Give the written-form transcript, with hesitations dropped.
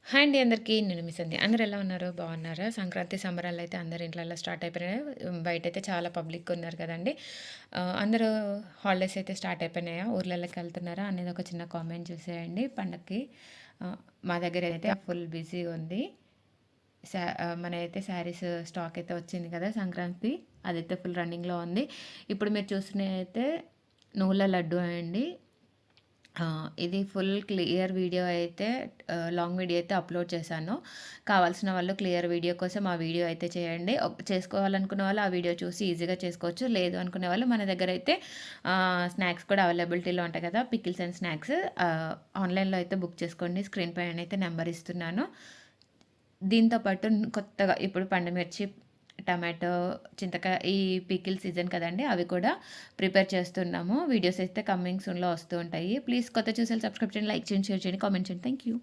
Hi అండి అందరికీ. నేను మీ సంధ్య. అందరూ ఎలా ఉన్నారు? బాగున్నారా? సంక్రాంతి సంబరాలైతే అందరి ఇంట్లల్లో స్టార్ట్ అయిపోయినాయి. బయటైతే చాలా పబ్లిక్ ఉన్నారు కదండీ! అందరూ హాలిడేస్ అయితే స్టార్ట్ అయిపోయినాయా? ఊర్లలోకి వెళ్తున్నారా? అనేది ఒక చిన్న కామెంట్ చేసేయండి పండగకి. మా దగ్గర అయితే ఫుల్ బిజీగా ఉంది. మనైతే శారీస్ స్టాక్ అయితే వచ్చింది కదా సంక్రాంతి. అదైతే ఫుల్ రన్నింగ్‌లో ఉంది. ఇప్పుడు మీరు చూస్తున్నదైతే నువ్వుల లడ్డు అండి. ఇది ఫుల్ క్లియర్ వీడియో అయితే లాంగ్ వీడియో అయితే అప్లోడ్ చేశాను. కావాల్సిన వాళ్ళు క్లియర్ వీడియో కోసం ఆ వీడియో అయితే చేయండి. చేసుకోవాలనుకున్న వాళ్ళు ఆ వీడియో చూసి ఈజీగా చేసుకోవచ్చు. లేదు అనుకునే వాళ్ళు మన దగ్గర అయితే స్నాక్స్ కూడా అవైలబిలిటీలో ఉంటాయి కదా! పికిల్స్ అండ్ స్నాక్స్ ఆన్‌లైన్‌లో అయితే బుక్ చేసుకోండి. స్క్రీన్ పైన అయితే నెంబర్ ఇస్తున్నాను. దీంతో పాటు కొత్తగా ఇప్పుడు పండుమిర్చి, టమాటో, చింతకాయ ఈ పికిల్ సీజన్ కదండీ! అవి కూడా ప్రిపేర్ చేస్తున్నాము. వీడియోస్ అయితే కమింగ్ సూన్‌లో వస్తూ ఉంటాయి. ప్లీజ్ కొత్త చూసేవాళ్ళు సబ్స్క్రైబ్ చేయండి, లైక్ చేయండి, షేర్ చేయండి, కామెంట్ చేయండి. Thank you.